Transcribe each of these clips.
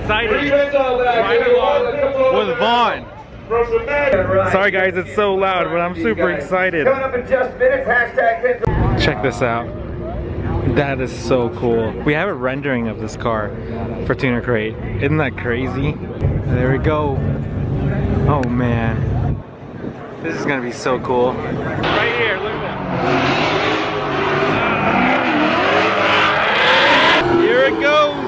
excited. Riding along with Vaughn. Sorry guys, it's so loud, but I'm super excited. Coming up in just minutes, hashtag. Check this out. That is so cool. We have a rendering of this car for Tuner Crate. Isn't that crazy? There we go. Oh man. This is gonna be so cool. Right here, look at that. Here it goes.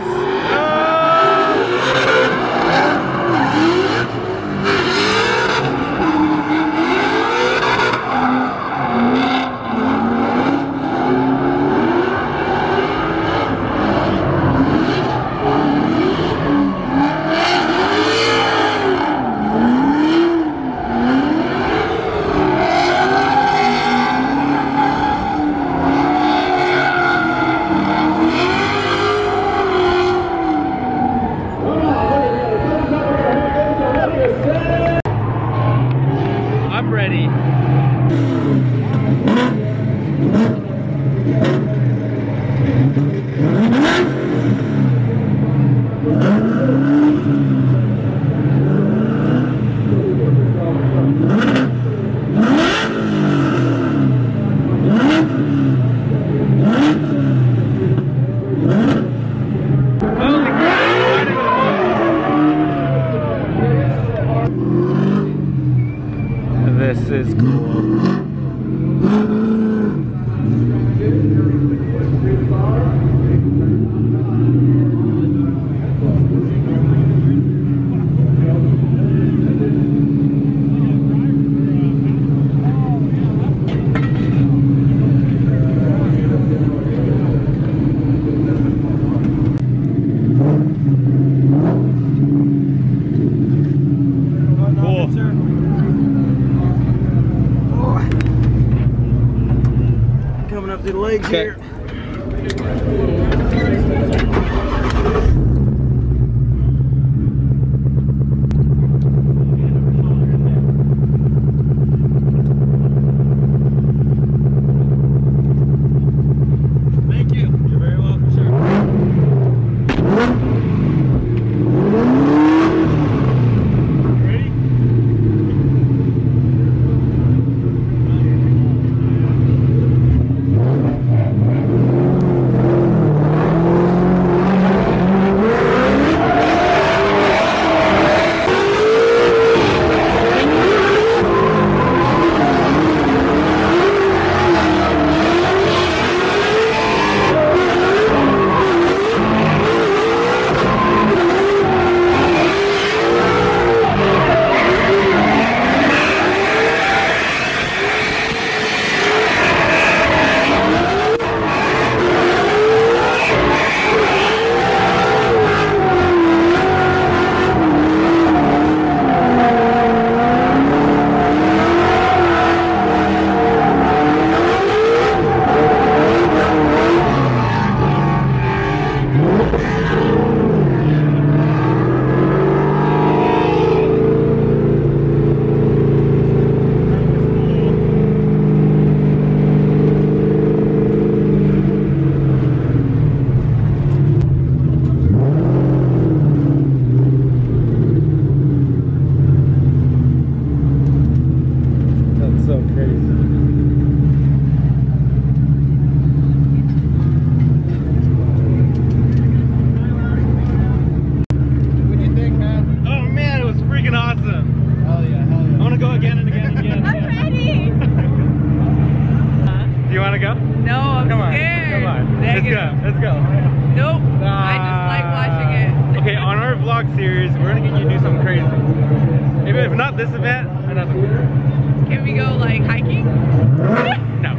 This is cool. Coming up to the legs here. Thank you. You're very welcome, sir. Let's go. Nope. I just like watching it. Okay, on our vlog series, we're gonna get you to do something crazy. Maybe if not this event, another one. Can we go like hiking? No.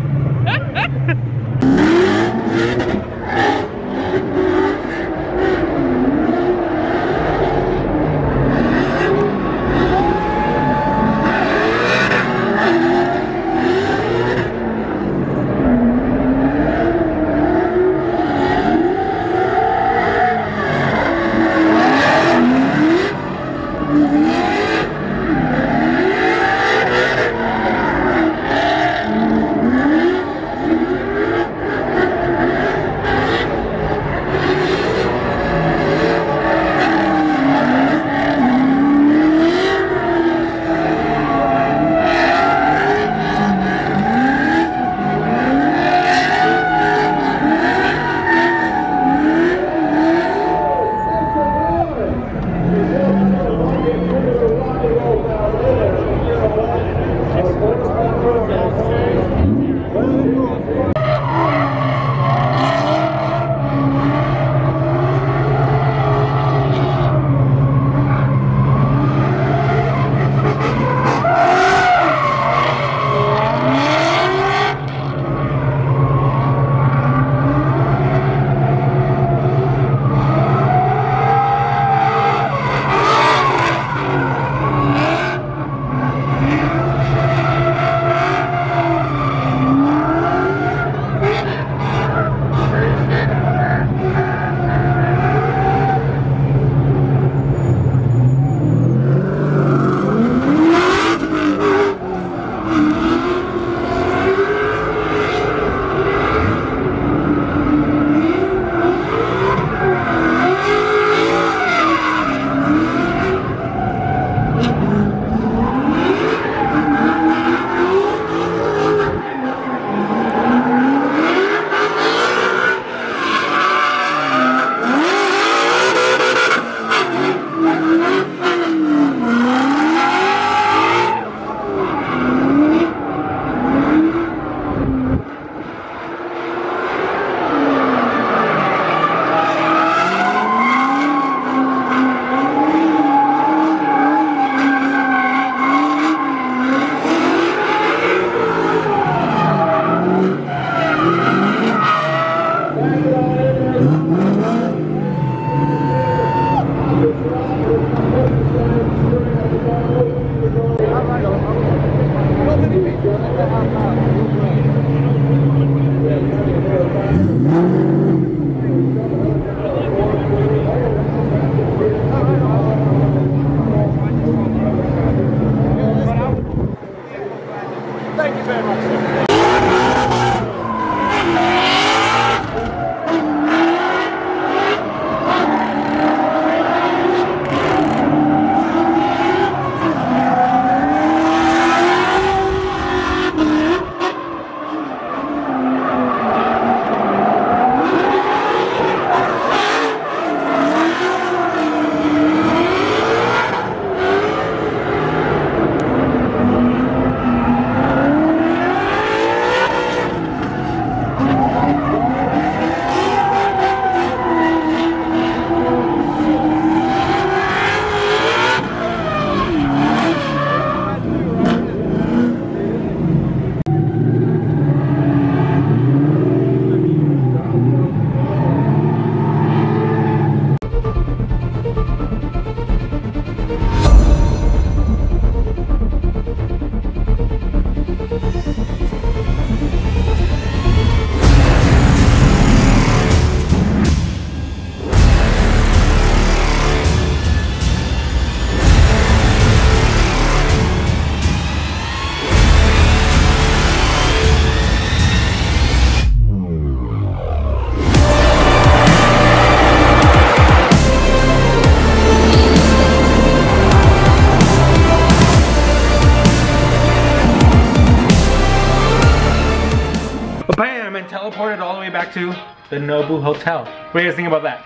to the Nobu Hotel. What do you guys think about that?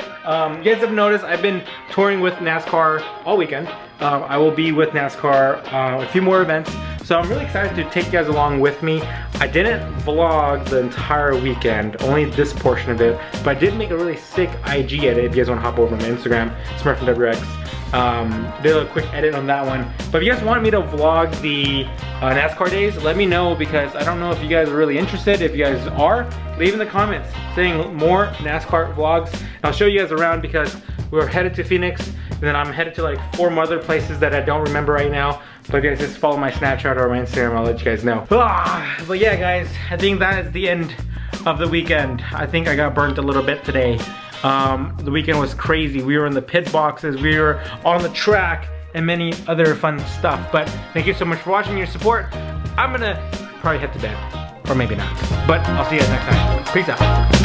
You guys have noticed I've been touring with NASCAR all weekend. I will be with NASCAR a few more events, so I'm really excited to take you guys along with me. I didn't vlog the entire weekend, only this portion of it, but I did make a really sick IG edit if you guys want to hop over to my Instagram, Smurfinwrx. Did a quick edit on that one. But if you guys want me to vlog the NASCAR days, let me know, because I don't know if you guys are really interested. If you guys are, leave in the comments saying more NASCAR vlogs. And I'll show you guys around, because we're headed to Phoenix, and then I'm headed to like 4 other places that I don't remember right now. But if you guys just follow my Snapchat or my Instagram, I'll let you guys know. But yeah, guys, I think that is the end of the weekend. I think I got burnt a little bit today. The weekend was crazy. We were in the pit boxes, we were on the track, and many other fun stuff. But thank you so much for watching, your support. I'm gonna probably head to bed, or maybe not. But I'll see you guys next time. Peace out.